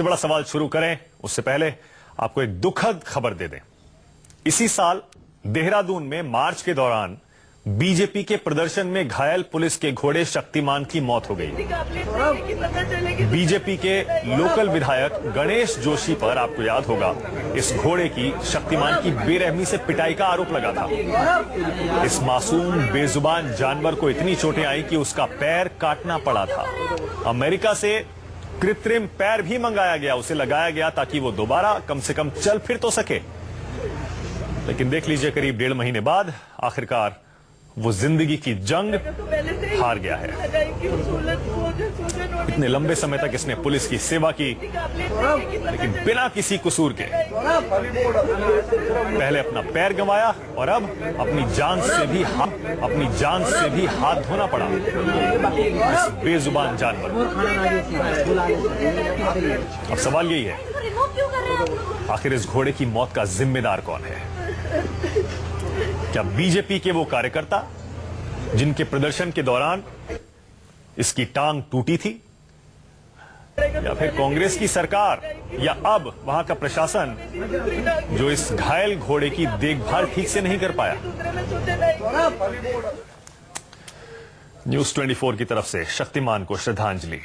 सबसे बड़ा सवाल शुरू करें उससे पहले आपको एक दुखद खबर दे दें। इसी साल देहरादून में मार्च के दौरान बीजेपी के प्रदर्शन में घायल पुलिस के घोड़े शक्तिमान की मौत हो गई। बीजेपी के लोकल विधायक गणेश जोशी पर, आपको याद होगा, इस घोड़े की शक्तिमान की बेरहमी से पिटाई का आरोप लगा था। इस मासूम बेजुबान जानवर को इतनी चोटें आई कि उसका पैर काटना पड़ा था। अमेरिका से कृत्रिम पैर भी मंगाया गया, उसे लगाया गया ताकि वो दोबारा कम से कम चल फिर तो सके। लेकिन देख लीजिए, करीब 1.5 महीने बाद आखिरकार वो जिंदगी की जंग हार गया है। इतने लंबे समय तक इसने पुलिस की सेवा की, लेकिन बिना किसी कसूर के पहले अपना पैर गंवाया और अब अपनी जान से भी हाथ धोना पड़ा इस बेजुबान जानवर। अब सवाल यही है, आखिर इस घोड़े की मौत का जिम्मेदार कौन है? क्या बीजेपी के वो कार्यकर्ता जिनके प्रदर्शन के दौरान इसकी टांग टूटी थी, या फिर कांग्रेस की सरकार, या अब वहां का प्रशासन जो इस घायल घोड़े की देखभाल ठीक से नहीं कर पाया? न्यूज़ 24 की तरफ से शक्तिमान को श्रद्धांजलि।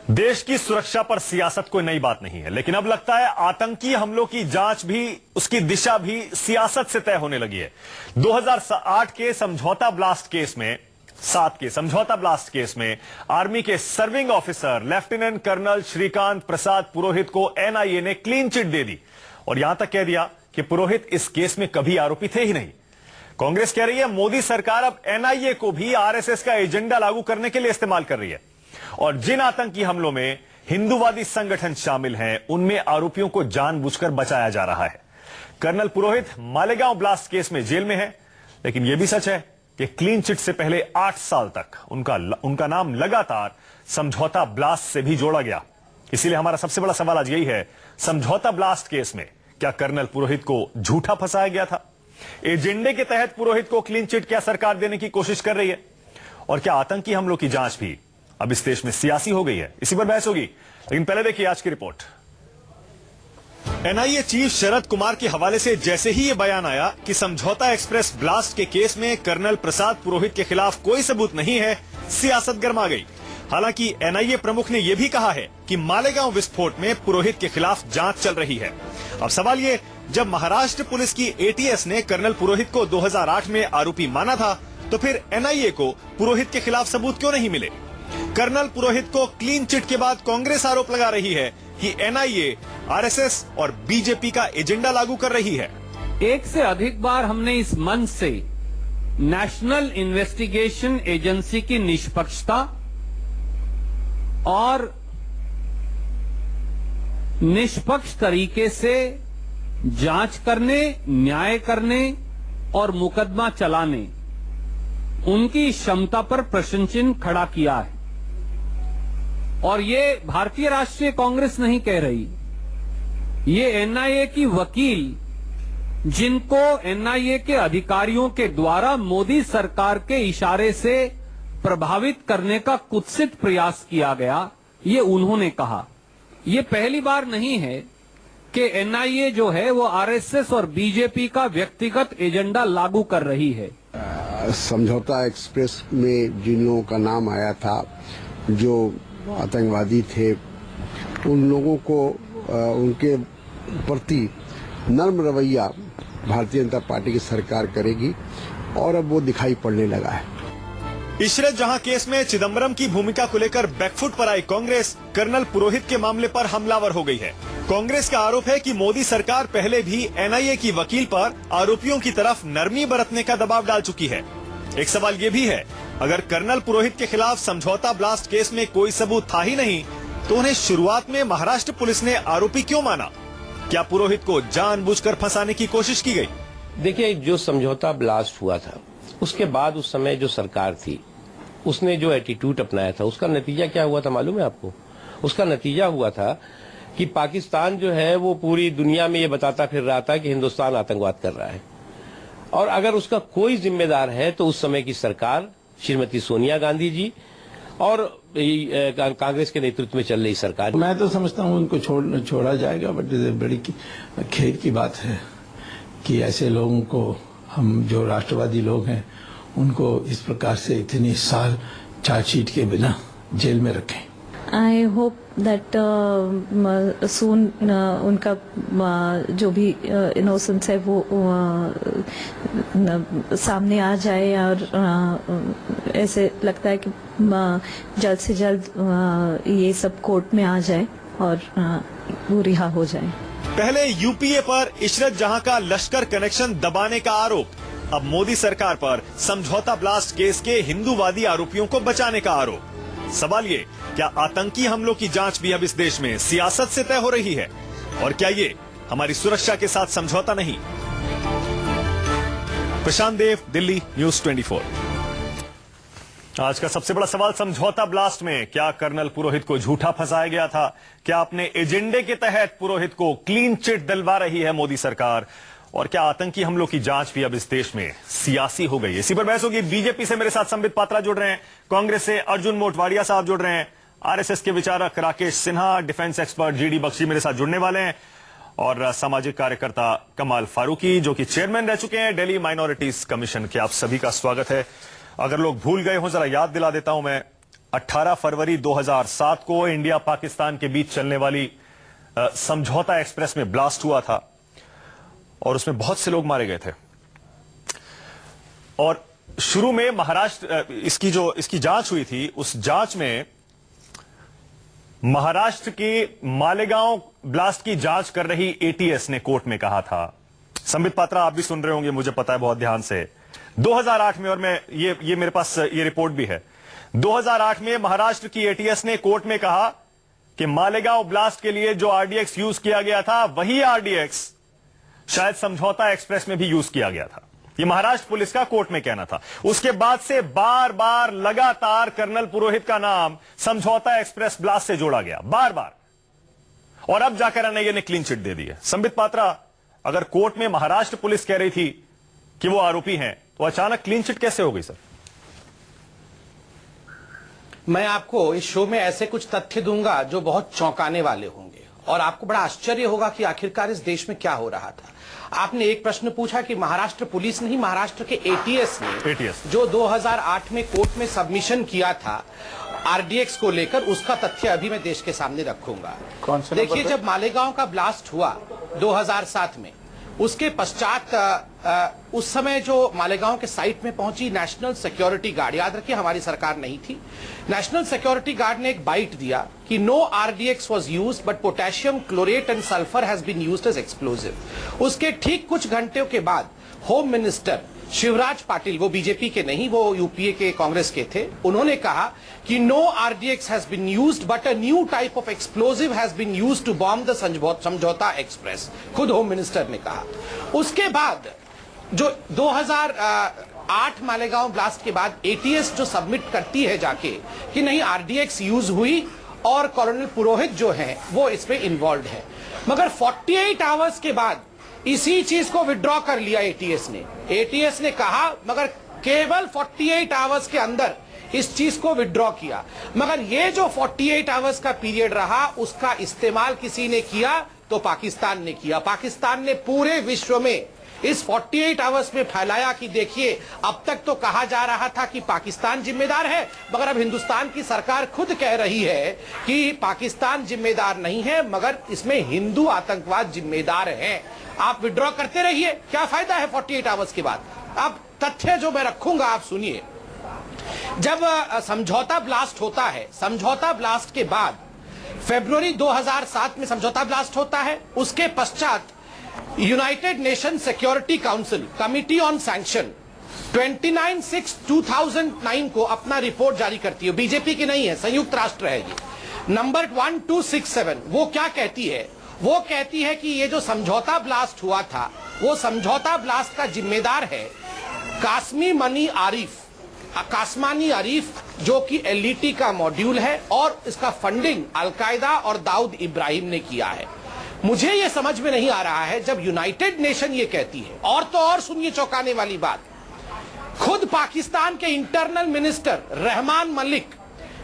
देश की सुरक्षा पर सियासत कोई नई बात नहीं है, लेकिन अब लगता है आतंकी हमलों की जांच भी, उसकी दिशा भी सियासत से तय होने लगी है। 2008 के समझौता ब्लास्ट केस में, 7 के समझौता ब्लास्ट केस में आर्मी के serving officer lieutenant colonel Shrikant Prasad Purohit को एनआईए ने क्लीन चिट दे दी और यहां तक कह दिया कि पुरोहित इस केस में कभी आरोपी थे ही नहीं। कांग्रेस कह रही है मोदी सरकार अब एनआईए को भी आरएसएस का एजेंडा लागू करने के लिए इस्तेमाल कर रही है और जिन आतंकी हमलों में हिंदूवादी संगठन शामिल हैं, उनमें आरोपियों को जानबूझकर बचाया जा रहा है। कर्नल पुरोहित मालेगांव ब्लास्ट केस में जेल में है, लेकिन यह भी सच है कि क्लीन चिट से पहले 8 साल तक उनका नाम लगातार समझौता ब्लास्ट से भी जोड़ा गया। इसीलिए हमारा सबसे बड़ा सवाल आज यही है, समझौता ब्लास्ट केस में क्या कर्नल पुरोहित को झूठा फंसाया गया था? एजेंडे के तहत पुरोहित को क्लीन चिट क्या सरकार देने की कोशिश कर रही है? और क्या आतंकी हमलों की जांच भी अब इस देश में सियासी हो गई है? इसी पर बहस होगी, लेकिन पहले देखिए आज की report. NIA chief Sharad Kumar के हवाले से जैसे ही ये बयान आया कि समझौता एक्सप्रेस ब्लास्ट के केस में कर्नल प्रसाद पुरोहित के खिलाफ कोई सबूत नहीं है, सियासत गर्मा गई। हालांकि एनआईए प्रमुख ने यह भी कहा है कि मालेगांव विस्फोट में पुरोहित के खिलाफ जांच चल रही है। अब सवाल ये, जब महाराष्ट्र पुलिस की एटीएस ने कर्नल पुरोहित को 2008 में आरोपी माना था, तो फिर एनआईए को पुरोहित के खिलाफ सबूत क्यों नहीं मिले? कर्नल पुरोहित को क्लीन चिट के बाद कांग्रेस आरोप लगा रही है कि एनआईए आरएसएस और बीजेपी का एजेंडा लागू कर रही है। एक से अधिक बार हमने इस मंच से नेशनल इन्वेस्टिगेशन एजेंसी की निष्पक्षता और निष्पक्ष तरीके से जांच करने, न्याय करने और मुकदमा चलाने, उनकी क्षमता पर प्रश्न चिन्ह खड़ा किया है। और ये भारतीय राष्ट्रीय कांग्रेस नहीं कह रही, ये एनआईए की वकील, जिनको एनआईए के अधिकारियों के द्वारा मोदी सरकार के इशारे से प्रभावित करने का कुत्सित प्रयास किया गया, ये उन्होंने कहा। ये पहली बार नहीं है कि एनआईए जो है वो आरएसएस और बीजेपी का व्यक्तिगत एजेंडा लागू कर रही है। समझौता एक्सप्रेस में जिन लोगों का नाम आया था, जो आतंकवादी थे, उन लोगों को उनके प्रति नर्म रवैया भारतीय जनता पार्टी की सरकार करेगी और अब वो दिखाई पड़ने लगा है। इशरत जहां केस में चिदम्बरम की भूमिका को लेकर बैकफुट पर आई कांग्रेस, कर्नल पुरोहित के मामले पर हमलावर हो गई है। कांग्रेस का आरोप है कि मोदी सरकार पहले भी एनआईए की वकील पर आरोपियों की तरफ नरमी बरतने का दबाव डाल चुकी है। एक सवाल ये भी है, अगर कर्नल पुरोहित के खिलाफ समझौता ब्लास्ट केस में कोई सबूत था ही नहीं, तो उन्हें शुरुआत में महाराष्ट्र पुलिस ने आरोपी क्यों माना? क्या पुरोहित को जानबूझकर फंसाने की कोशिश की गई? देखिए, जो समझौता ब्लास्ट हुआ था, उसके बाद उस समय जो सरकार थी, उसने जो एटीट्यूड अपनाया था, उसका नतीजा क्या हुआ था मालूम है आपको? उसका नतीजा हुआ था कि पाकिस्तान जो है वो पूरी दुनिया में ये बताता फिर रहा था कि हिंदुस्तान आतंकवाद कर रहा है, और अगर उसका कोई जिम्मेदार है तो उस समय की सरकार, श्रीमती सोनिया गांधी जी और कांग्रेस के नेतृत्व में चल रही सरकार। मैं तो समझता हूँ उनको छोड़ा जाएगा, बट बड़ी खेद की बात है कि ऐसे लोगों को हम जो राष्ट्रवादी लोग हैं उनको इस प्रकार से इतनी साल चार्जशीट के बिना जेल में रखें। आई होप दैट सून उनका जो भी इनोसेंस है वो सामने आ जाए, और ऐसे लगता है कि जल्द से जल्द ये सब कोर्ट में आ जाए और वो रिहा हो जाए। पहले यूपीए पर इशरत जहां का लश्कर कनेक्शन दबाने का आरोप, अब मोदी सरकार पर समझौता ब्लास्ट केस के हिंदूवादी आरोपियों को बचाने का आरोप। सवाल ये, क्या आतंकी हमलों की जांच भी अब इस देश में सियासत से तय हो रही है? और क्या ये हमारी सुरक्षा के साथ समझौता नहीं? प्रशांत देव, दिल्ली, न्यूज 24। आज का सबसे बड़ा सवाल, समझौता ब्लास्ट में क्या कर्नल पुरोहित को झूठा फंसाया गया था? क्या अपने एजेंडे के तहत पुरोहित को क्लीन चिट दिलवा रही है मोदी सरकार? और क्या आतंकी हमलों की जांच भी अब इस देश में सियासी हो गई? इसी पर बहस होगी। बीजेपी से मेरे साथ संबित पात्रा जुड़ रहे हैं, कांग्रेस से अर्जुन मोटवाडिया साहब जुड़ रहे हैं, आरएसएस के विचारक Rakesh Sinha, defence expert GD Bakshi मेरे साथ जुड़ने वाले हैं, और सामाजिक कार्यकर्ता कमाल फारूकी जो कि चेयरमैन रह चुके हैं दिल्ली माइनॉरिटीज कमीशन के। आप सभी का स्वागत है। अगर लोग भूल गए हो, जरा याद दिला देता हूं मैं। 18 फरवरी 2007 को इंडिया पाकिस्तान के बीच चलने वाली समझौता एक्सप्रेस में ब्लास्ट हुआ था और उसमें बहुत से लोग मारे गए थे। और शुरू में महाराष्ट्र इसकी जांच हुई थी, उस जांच में महाराष्ट्र के मालेगांव ब्लास्ट की जांच कर रही एटीएस ने कोर्ट में कहा था, संबित पात्रा आप भी सुन रहे होंगे, मुझे पता है बहुत ध्यान से, 2008 में, और मैं ये मेरे पास ये रिपोर्ट भी है, 2008 में महाराष्ट्र की एटीएस ने कोर्ट में कहा कि मालेगांव ब्लास्ट के लिए जो आरडीएक्स यूज किया गया था वही आरडीएक्स शायद समझौता एक्सप्रेस में भी यूज किया गया था। ये महाराष्ट्र पुलिस का कोर्ट में कहना था। उसके बाद से बार बार लगातार कर्नल पुरोहित का नाम समझौता एक्सप्रेस ब्लास्ट से जोड़ा गया, बार बार, और अब जाकर एनआईए ने क्लीन चिट दे दी है। संबित पात्रा, अगर कोर्ट में महाराष्ट्र पुलिस कह रही थी कि वो आरोपी हैं, तो अचानक क्लीन चिट कैसे हो गई सर? मैं आपको इस शो में ऐसे कुछ तथ्य दूंगा जो बहुत चौंकाने वाले होंगे और आपको बड़ा आश्चर्य होगा कि आखिरकार इस देश में क्या हो रहा था। आपने एक प्रश्न पूछा कि महाराष्ट्र पुलिस नहीं, महाराष्ट्र के एटीएस ने जो 2008 में कोर्ट में सबमिशन किया था आरडीएक्स को लेकर, उसका तथ्य अभी मैं देश के सामने रखूंगा। देखिए, जब मालेगांव का ब्लास्ट हुआ 2007 में, उसके पश्चात उस समय जो मालेगांव के साइट में पहुंची नेशनल सिक्योरिटी गार्ड, याद रखिए हमारी सरकार नहीं थी, नेशनल सिक्योरिटी गार्ड ने एक बाइट दिया कि no RDX was used but potassium chlorate and sulphur has been used as explosive. उसके ठीक कुछ घंटों के बाद होम मिनिस्टर शिवराज पाटिल, वो बीजेपी के नहीं, वो यूपीए के कांग्रेस के थे, उन्होंने कहा कि no RDX has been used but a new type of explosive has been used to bomb the Samjhauta Express. खुद होम मिनिस्टर ने कहा। उसके बाद जो 2008 मालेगांव ब्लास्ट के बाद एटीएस जो सबमिट करती है जाके कि नहीं आरडीएक्स यूज हुई और कर्नल पुरोहित जो है वो इसमें इन्वॉल्व है, मगर 48 आवर्स के बाद इसी चीज को विड्रॉ कर लिया एटीएस ने। एटीएस ने कहा, मगर केवल 48 आवर्स के अंदर इस चीज को विड्रॉ किया, मगर ये जो 48 आवर्स का पीरियड रहा उसका इस्तेमाल किसी ने किया तो पाकिस्तान ने किया। पाकिस्तान ने पूरे विश्व में इस 48 आवर्स में फैलाया कि देखिए, अब तक तो कहा जा रहा था कि पाकिस्तान जिम्मेदार है, मगर अब हिंदुस्तान की सरकार खुद कह रही है कि पाकिस्तान जिम्मेदार नहीं है, मगर इसमें हिंदू आतंकवाद जिम्मेदार है। आप विड्रॉ करते रहिए, क्या फायदा है 48 आवर्स के बाद। अब तथ्य जो मैं रखूंगा आप सुनिए। जब समझौता ब्लास्ट होता है, समझौता ब्लास्ट के बाद फरवरी 2007 में समझौता ब्लास्ट होता है, उसके पश्चात United nation security council committee on sanction 29/6/2009 को अपना रिपोर्ट जारी करती है। बीजेपी की नहीं है, संयुक्त राष्ट्र है ये, नंबर 1267। वो क्या कहती है? वो कहती है कि ये जो समझौता ब्लास्ट हुआ था, वो समझौता ब्लास्ट का जिम्मेदार है कासमानी आरिफ, जो कि एलईटी का मॉड्यूल है, और इसका फंडिंग अलकायदा और दाऊद इब्राहिम ने किया है। मुझे यह समझ में नहीं आ रहा है, जब यूनाइटेड नेशन ये कहती है, और तो और सुनिए चौंकाने वाली बात, खुद पाकिस्तान के इंटरनल मिनिस्टर रहमान मलिक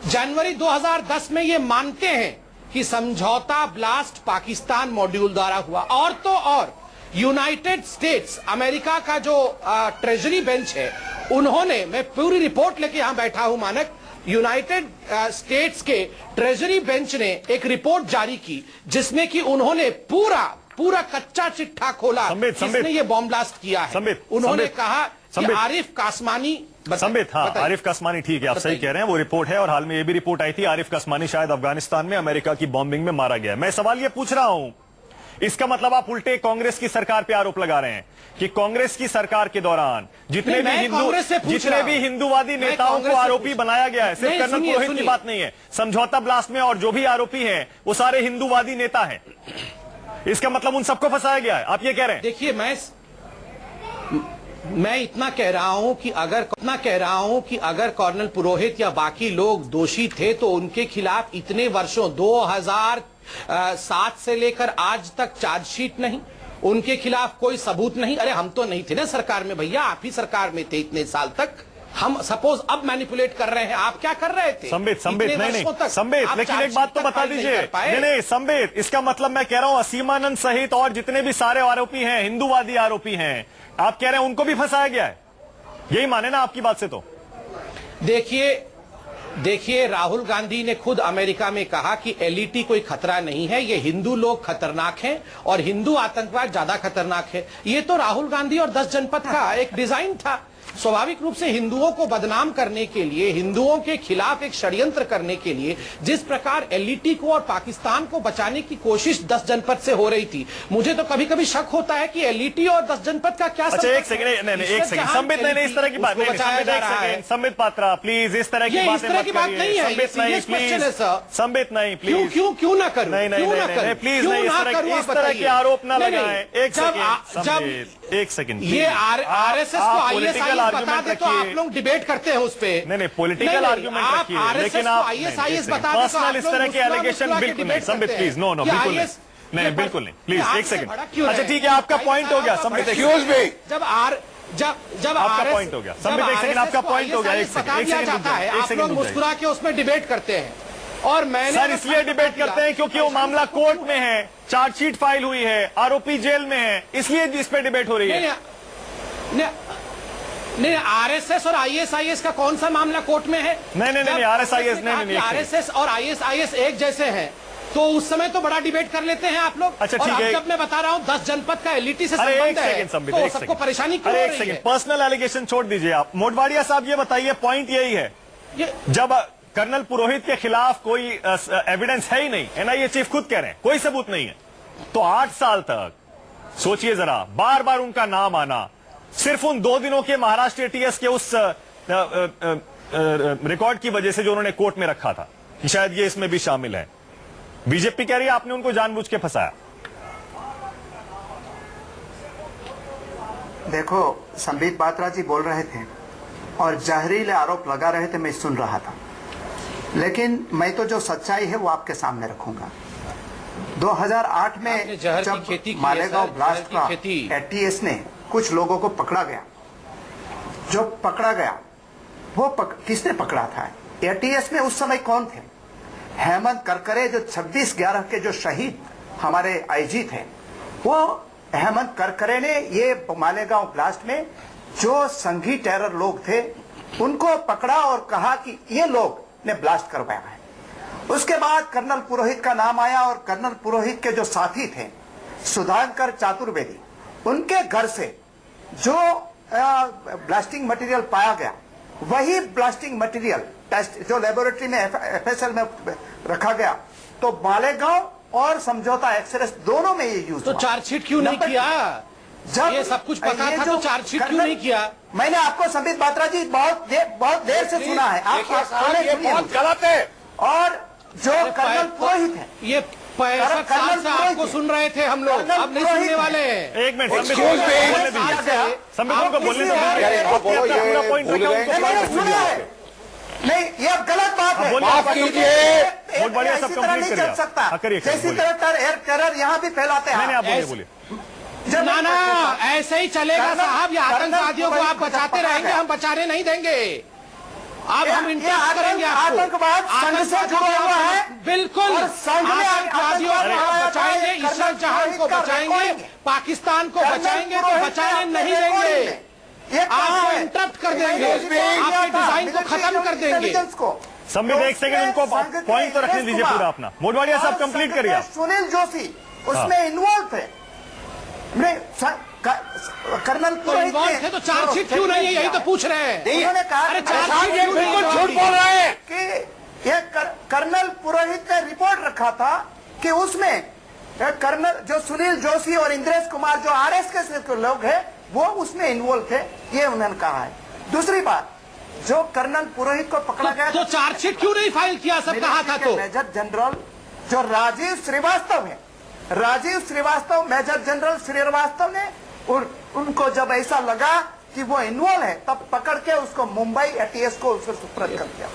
जनवरी 2010 में ये मानते हैं कि समझौता ब्लास्ट पाकिस्तान मॉड्यूल द्वारा हुआ। और तो और यूनाइटेड स्टेट्स अमेरिका का जो ट्रेजरी बेंच है, उन्होंने, मैं पूरी रिपोर्ट लेके यहां बैठा हूं मानक, यूनाइटेड स्टेट्स के ट्रेजरी बेंच ने एक रिपोर्ट जारी की जिसमें कि उन्होंने पूरा कच्चा चिट्ठा खोला जिसने ये बॉम्ब ब्लास्ट किया है। उन्होंने कहा कि आरिफ कासमानी, संबित, हाँ, आरिफ कासमानी, ठीक है, आप सही कह रहे हैं, वो रिपोर्ट है। और हाल में ये भी रिपोर्ट आई थी, आरिफ कासमानी शायद अफगानिस्तान में अमेरिका की बॉम्बिंग में मारा गया। मैं सवाल ये पूछ रहा हूं, इसका मतलब आप उल्टे कांग्रेस की सरकार पे आरोप लगा रहे हैं कि कांग्रेस की सरकार के दौरान जितने भी हिंदूवादी नेताओं को आरोपी बनाया गया है, सिर्फ कर्नल पुरोहित की बात नहीं है, समझौता ब्लास्ट में और जो भी आरोपी हैं वो सारे हिंदूवादी नेता हैं। इसका मतलब उन सबको फंसाया गया है, आप ये कह रहे हैं? देखिए, मैं इतना कह रहा हूं कि अगर कर्नल पुरोहित या बाकी लोग दोषी थे तो उनके खिलाफ इतने वर्षों 2007 से लेकर आज तक चार्जशीट नहीं, उनके खिलाफ कोई सबूत नहीं। अरे हम तो नहीं थे ना सरकार में भैया, आप ही सरकार में थे इतने साल तक। हम सपोज अब मैनिपुलेट कर रहे हैं, आप क्या कर रहे थे? संबित, लेकिन एक बात तो बता दीजिए। नहीं संबित, इसका मतलब मैं कह रहा हूं असीमानंद सहित और जितने भी सारे आरोपी हैं, हिंदूवादी आरोपी हैं, आप कह रहे हैं उनको भी फंसाया गया है, यही माने ना आपकी बात से? तो देखिए, राहुल गांधी ने खुद अमेरिका में कहा कि एलईटी कोई खतरा नहीं है, ये हिंदू लोग खतरनाक हैं और हिंदू आतंकवाद ज्यादा खतरनाक है। ये तो राहुल गांधी और 10 जनपद का एक डिजाइन था। स्वाभाविक रूप से हिंदुओं को बदनाम करने के लिए, हिंदुओं के खिलाफ एक षड्यंत्र करने के लिए जिस प्रकार एलईटी को और पाकिस्तान को बचाने की कोशिश 10 जनपद से हो रही थी, मुझे तो कभी कभी शक होता है कि एलईटी और 10 जनपद का क्या संबंध? एक सेकंड, संबित, नहीं, इस तरह की बात नहीं, संबित पात्रा, प्लीज इस तरह की बात नहीं है, संबित नहीं, प्लीज, क्यों ना करूं? नहीं, प्लीज नहीं, इस तरह के आरोप ना लगाएं। एक सेकंड, ये आरएसएस को आईएसआईएस बता दे तो आप लोग डिबेट करते हैं उस पे। नहीं, पॉलिटिकल आर्गुमेंट रखिए, लेकिन आप आईएसआईएस बता दे पर्सनल इस तरह के एलिगेशन बिल्कुल नहीं। संबित प्लीज, नो, बिल्कुल नहीं, बिल्कुल नहीं, प्लीज एक सेकंड। अच्छा ठीक है, आपका पॉइंट हो गया संबित, एक्सक्यूज मी, जब आपका पॉइंट हो गया संबित, एक सेकंड, आपका पॉइंट हो गया, एक सेकंड, आप लोग मुस्कुरा के उसमें डिबेट करते हैं। और मैंने सर इसलिए डिबेट करते हैं क्योंकि वो मामला कोर्ट में है, चार्जशीट फाइल हुई है, आरोपी जेल में है, इसलिए इस पे डिबेट हो रही है। नहीं, आरएसएस और आईएसआईएस का कौन सा मामला कोर्ट में है? नहीं, आरएसआईएस नहीं, आरएसएस और आईएसआईएस एक जैसे हैं, तो उस समय तो बड़ा डिबेट कर लेते हैं आप लोग। अच्छा ठीक है, जब मैं बता रहा हूं 10 जनपद का एलईटी से संबंध है, तो सबको परेशानी क्यों हो रही है? पर्सनल एलिगेशन छोड़ दीजिए आप। मोटवाड़िया साहब ये बताइए, पॉइंट यही है, जब कर्नल पुरोहित के खिलाफ कोई एविडेंस है ही नहीं, एनआईए चीफ खुद कह रहे हैं कोई सबूत नहीं है, तो 8 साल तक सोचिए जरा, बार बार उनका नाम आना, सिर्फ उन 2 दिनों के महाराष्ट्र एटीएस के उस रिकॉर्ड की वजह से जो उन्होंने कोर्ट में रखा था कि शायद ये इसमें भी शामिल है। बीजेपी कह रही है आपने उनको जानबूझ के फंसाया। देखो, संबित पात्रा जी बोल रहे थे और जहरीले आरोप लगा रहे थे, मैं सुन रहा था, लेकिन मैं तो जो सच्चाई है वो आपके सामने रखूंगा। 2008 में जब मालेगांव ब्लास्ट का एटीएस ने कुछ लोगों को पकड़ा गया, जो पकड़ा गया वो किसने पकड़ा था? एटीएस में उस समय कौन थे? हेमंत करकरे, जो 26/11 के जो शहीद हमारे आईजी थे, वो हेमंत करकरे ने ये मालेगांव ब्लास्ट में जो संघी टेरर लोग थे उनको पकड़ा और कहा कि ये लोग ने ब्लास्ट करवाया है। उसके बाद कर्नल पुरोहित का नाम आया और कर्नल पुरोहित के जो साथी थे सुधाकर चतुर्वेदी, उनके घर से जो ब्लास्टिंग मटेरियल पाया गया, वही ब्लास्टिंग मटेरियल टेस्ट जो लेबोरेटरी में एफएसएल में रखा गया, तो मालेगांव और समझौता एक्सप्रेस दोनों में ये यूज। तो चार्जशीट क्यों नहीं किया? जब ये सब कुछ पता था तो चार्जशीट क्यों नहीं किया? मैंने आपको संबित पात्रा जी बहुत देर से सुना है, ये बहुत गलत है। और जो कर्नल पुरोहित है, ये 65 साल से आपको सुन रहे थे हम लोग, अब नहीं सुनने वाले। एक मिनट, संबित को बोलने नहीं, ये गलत बात है, माफ कीजिए, बहुत बढ़िया, सब कंप्लीट कर सकता, जैसी तरह टेरर यहाँ भी फैलाते हैं। आप बोलिए। ना ऐसे ही चलेगा साहब, ये आतंकवादियों को आप बचाते रहेंगे, हम बचाने नहीं देंगे। अब हम इंटरेस्ट करेंगे आपको। आतंकवाद संघ से जुड़ा हुआ है, बिल्कुल। और संघ ने आतंकवादियों को आतंकवाद बचाएंगे, कर्नल इशरत जहां को पुरोहित का बचाएंगे, recording है। पाकिस्तान को कर्नल बचाएंगे तो पुरोहित बचाने का नहीं recording देंगे। है। ये आपको इंटरप्ट कर देंगे, आपकी डिजाइन को खत्म कर देंगे। संबित एक सेकंड उनको पॉइंट तो रखने दीजिए पूरा अपना। मोडवाडिया साहब कंप्लीट करिए आप। सुनील जोशी उसमें इन्वॉल्व थे, कर्नल तो इन्वॉल्व थे तो चार्जशीट क्यों नहीं है, यही तो पूछ रहे हैं। उन्होंने कहा अरे चार्जशीट बिल्कुल झूठ बोल रहे हैं कि ये कर्नल पुरोहित ने रिपोर्ट रखा था कि उसमें कर्नल जो सुनील जोशी और इंद्रेश कुमार जो आरएसएस के लोग हैं वो उसमें इन्वॉल्व थे, ये उन्होंने कहा है। दूसरी बात, जो कर्नल पुरोहित को पकड़ा गया तो चार्जशीट क्यों नहीं फाइल किया, सब कहा था तो। मेजर जनरल जो राजीव श्रीवास्तव है, राजीव श्रीवास्तव, मेजर जनरल श्रीवास्तव ने उनको जब ऐसा लगा कि वो इन्वॉल्व है तब पकड़ के उसको मुंबई एटीएस को उसको सुपुर्द कर दिया।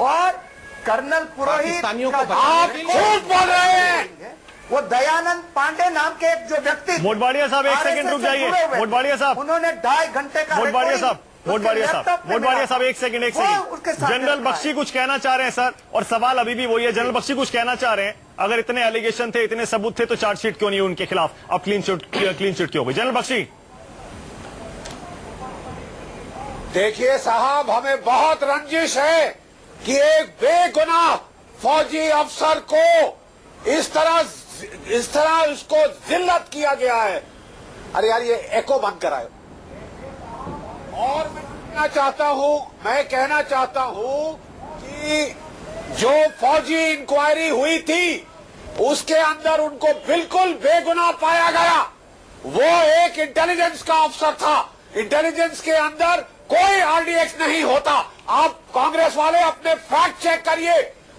और कर्नल पुरोहित आप झूठ बोल रहे हैं। वो दयानंद पांडे नाम के एक जो व्यक्ति, मोडवाडिया साहब एक सेकंड रुक जाइए। मोडवाडिया साहब, उन्होंने 2.5 घंटे का मोडवाडिया साहब, मोडवाडिया साहब, लैपटॉप में मोडवाडिया मिला। साहब एक सेकंड उसके साथ जनरल रहता बख्शी है। कुछ कहना चाह रहे हैं सर, और सवाल अभी भी वही है। जनरल बख्शी कुछ कहना चाह रहे हैं, अगर इतने एलिगेशन थे, इतने सबूत थे तो चार्जशीट क्यों नहीं उनके खिलाफ, अब क्लीन चिट क्यों हुई? जनरल बख्शी। देखिए साहब, हमें बहुत रंजिश है कि एक बेगुनाह फौजी अफसर को इस तरह उसको जिल्लत किया गया है। अरे यार ये एको बंद कराए। और मैं कहना चाहता हूं कि जो फौजी इंक्वायरी हुई थी उसके अंदर उनको बिल्कुल बेगुनाह पाया गया। वो एक इंटेलिजेंस का अफसर था। इंटेलिजेंस के अंदर कोई आरडीएक्स नहीं होता। आप कांग्रेस वाले अपने फैक्ट चेक करिए।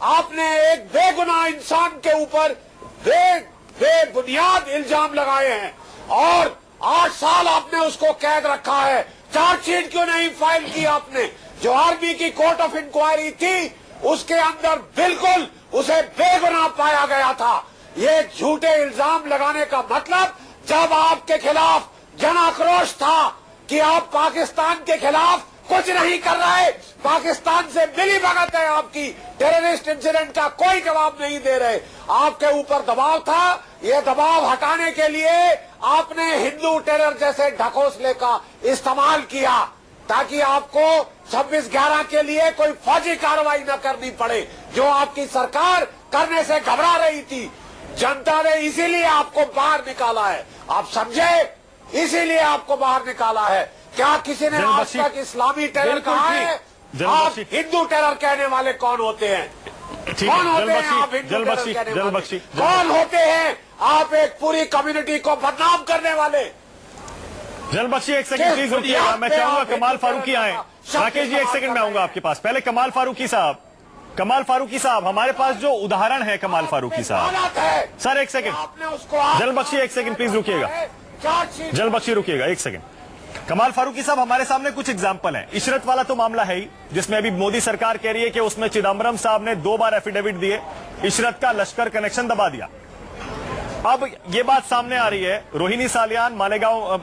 आपने एक बेगुनाह इंसान के ऊपर बेबुनियाद इल्जाम लगाए हैं और 8 साल आपने उसको कैद रखा है। चार्जशीट क्यों नहीं फाइल की आपने? जो आर्मी की कोर्ट ऑफ इंक्वायरी थी उसके अंदर बिल्कुल उसे बेगुनाह पाया गया था। ये झूठे इल्जाम लगाने का मतलब, जब आपके खिलाफ जन आक्रोश था कि आप पाकिस्तान के खिलाफ कुछ नहीं कर रहे, पाकिस्तान से मिली भगत है आपकी, टेररिस्ट इंसिडेंट का कोई जवाब नहीं दे रहे, आपके ऊपर दबाव था। ये दबाव हटाने के लिए आपने हिंदू टेरर जैसे ढकोसले का इस्तेमाल किया ताकि आपको 26/11 के लिए कोई फौजी कार्रवाई न करनी पड़े, जो आपकी सरकार करने से घबरा रही थी। जनता ने इसीलिए आपको बाहर निकाला है, आप समझे? इसीलिए आपको बाहर निकाला है। क्या किसी ने आज तक इस्लामी टेरर कहा है? आप हिंदू टेरर कहने वाले कौन होते हैं? कौन होते हैं आप हिंदू टेरर कहने वाले? कौन होते हैं आप एक पूरी कम्युनिटी को बदनाम करने वाले? जनरल बख्शी एक सेकंड प्लीज रुकिएगा, मैं चाहूंगा कमाल फारूकी आए। राकेश जी एक सेकंड में आऊंगा आपके पास। पहले कमाल फारूकी साहब, हमारे पास जो उदाहरण है कमाल फारूकी साहब, सर एक सेकंड। जनरल बख्शी एक सेकंड प्लीज रुकिएगा, जनरल बख्शी रुकिएगा एक सेकंड। कमाल फारूकी साहब, हमारे सामने कुछ एग्जाम्पल हैं। इशरत वाला तो मामला है ही, जिसमें अभी मोदी सरकार कह रही है कि उसमें चिदम्बरम साहब ने 2 बार एफिडेविट दिए, इशरत का लश्कर कनेक्शन दबा दिया। अब ये बात सामने आ रही है, रोहिणी सालियान मालेगांव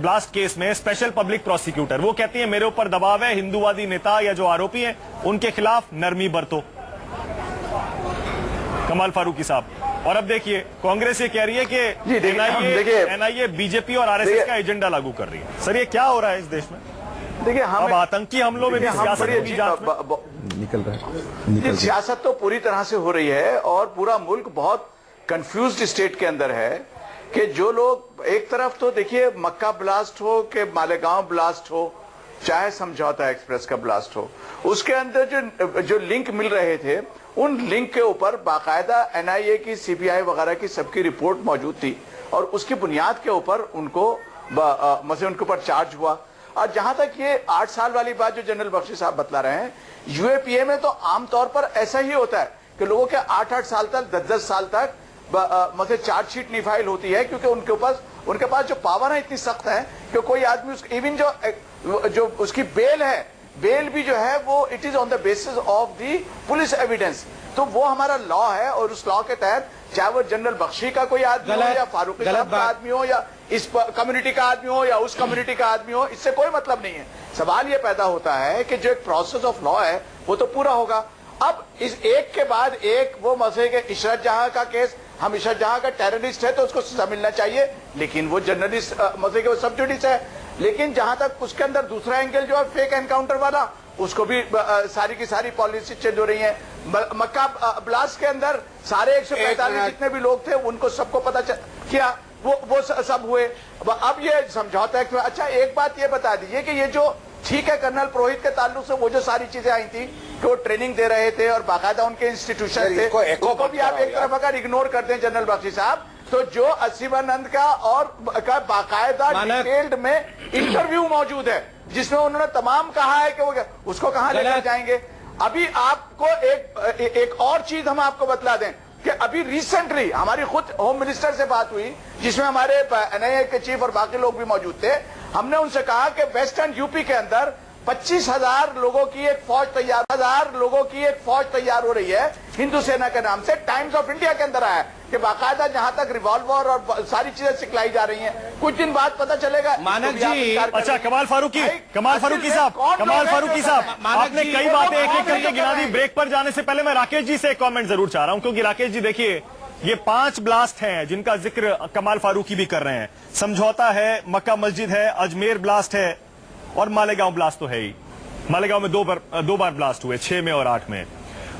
ब्लास्ट केस में स्पेशल पब्लिक प्रोसिक्यूटर, वो कहती है मेरे ऊपर दबाव है, हिंदूवादी नेता या जो आरोपी हैं उनके खिलाफ नरमी बरतो। कमाल फारूकी साहब, और अब देखिए कांग्रेस ये कह रही है कि एनआईए बीजेपी और आरएसएस का एजेंडा लागू कर रही है। सर ये क्या हो रहा है इस देश में? देखिए अब आतंकी हमलों में सियासत की जांच निकल रहा है। सियासत तो पूरी तरह से हो रही है और पूरा मुल्क बहुत कंफ्यूज्ड स्टेट के अंदर है कि जो लोग एक तरफ तो देखिए मक्का ब्लास्ट हो कि मालेगांव ब्लास्ट हो, चाहे समझौता एक्सप्रेस का ब्लास्ट हो, उसके अंदर जो लिंक मिल रहे थे उन लिंक के ऊपर बाकायदा एनआईए की, सीबीआई वगैरह की सबकी रिपोर्ट मौजूद थी और उसकी बुनियाद के ऊपर उनको उनके ऊपर चार्ज हुआ। और जहां तक ये 8 साल वाली बात जो जनरल बख्शी साहब बतला रहे हैं, यूएपीए में तो आमतौर पर ऐसा ही होता है कि लोगों के 8-8 साल तक, 10-10 साल तक चार्जशीट नहीं फाइल होती है, क्योंकि उनके पास जो पावर है इतनी सख्त है कि कोई आदमी इवन जो उसकी बेल है बेल भी जो है वो it is on the basis of the police evidence. तो वो हमारा लॉ है और उस लॉ के तहत चाहे वो जनरल बख्शी का कोई आदमी हो या फारूकी साहब का आदमी हो या इस कम्युनिटी का आदमी हो या उस कम्युनिटी का आदमी हो, इससे कोई मतलब नहीं है। सवाल ये पैदा होता है कि जो एक प्रोसेस ऑफ लॉ है वो तो पूरा होगा। अब इस एक के बाद एक वो मसले के इशरत जहां का केस, हम इशरत जहां का टेररिस्ट है तो उसको सजा मिलना चाहिए, लेकिन वो जर्नलिस्ट मसले के वो सब जुडिस है। लेकिन जहां तक उसके अंदर दूसरा एंगल जो है फेक एनकाउंटर वाला, उसको भी सारी की सारी पॉलिसी चेंज हो रही है। मक्का ब्लास्ट के अंदर सारे 145 जितने भी लोग थे उनको सबको पता किया, वो सब हुए। अब ये समझौता है। अच्छा एक बात ये बता दीजिए कि ये जो ठीक है कर्नल पुरोहित के ताल्लुक से वो जो सारी चीजें आई थी कि वो ट्रेनिंग दे रहे थे और बाकायदा उनके इंस्टीट्यूशन थे, उनको भी आप एक तरफ अगर इग्नोर करते हैं जनरल बख्शी साहब, तो जो असीमानंद का और का बाकायदा डिटेल्ड में इंटरव्यू मौजूद है जिसमें उन्होंने तमाम कहा है कि वो उसको कहां लेकर जाएंगे। अभी आपको एक और चीज हम आपको बतला दें कि अभी रिसेंटली हमारी खुद होम मिनिस्टर से बात हुई जिसमें हमारे एनआईए के चीफ और बाकी लोग भी मौजूद थे। हमने उनसे कहा कि वेस्टर्न यूपी के अंदर 25,000 लोगों की एक फौज तैयार हो रही है हिंदू सेना के नाम से। टाइम्स ऑफ इंडिया के अंदर आया कि बाकायदा जहां तक रिवॉल्वर और सारी चीजें सिखलाई जा रही हैं। कुछ दिन बाद पता चलेगा। मानक जी, अच्छा कमाल फारूकी साहब, आपने कई बातें एक एक करके गिना दी। ब्रेक पर जाने से पहले मैं राकेश जी से एक कमेंट जरूर चाह रहा हूं, क्योंकि राकेश जी देखिए ये 5 ब्लास्ट हैं जिनका जिक्र कमाल फारूकी भी कर रहे हैं। समझौता है, मक्का मस्जिद है, अजमेर ब्लास्ट है और मालेगांव ब्लास्ट तो है ही। मालेगांव में दो बार ब्लास्ट हुए, 6 में और 8 में।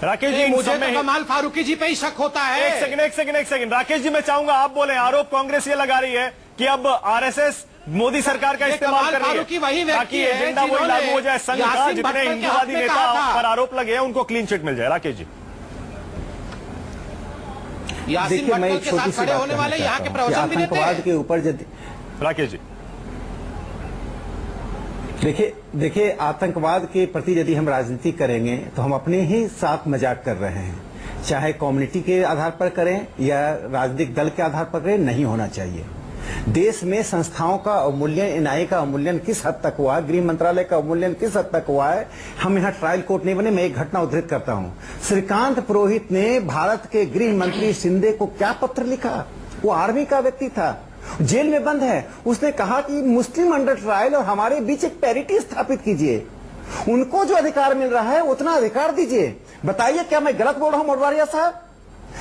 राकेश जी मुझे तो कमाल फारूकी जी पे ही शक होता है। एक सेकंड राकेश जी, मैं चाहूंगा आप बोले। आरोप कांग्रेस ये लगा रही है कि अब आरएसएस मोदी सरकार का इस्तेमाल कर रही है ताकि एजेंडा वो लागू हो जाए। संघ का जितने हिंदूवादी नेता पर आरोप लगे हैं उनको क्लीन चिट मिल जाए। राकेश जी, देखिए मैं एक छोटी सी बात कहना चाहता हूं कि आतंकवाद के ऊपर राकेश जी देखिए आतंकवाद के प्रति यदि हम राजनीति करेंगे तो हम अपने ही साथ मजाक कर रहे हैं, चाहे कम्युनिटी के आधार पर करें या राजनीतिक दल के आधार पर करें, नहीं होना चाहिए। देश में संस्थाओं का अवमूल्यन, एनआईए का अवमूल्यन किस हद तक हुआ है, गृह मंत्रालय का अवमूल्यन किस हद तक हुआ है, हम यहाँ ट्रायल कोर्ट नहीं बने। मैं एक घटना उद्धृत करता हूँ। श्रीकांत पुरोहित ने भारत के गृह मंत्री शिंदे को क्या पत्र लिखा? वो आर्मी का व्यक्ति था, जेल में बंद है। उसने कहा कि मुस्लिम अंडर ट्रायल और हमारे बीच एक पैरिटी स्थापित कीजिए, उनको जो अधिकार मिल रहा है उतना अधिकार दीजिए। बताइए क्या मैं गलत बोल रहा हूं मोटवारिया साहब?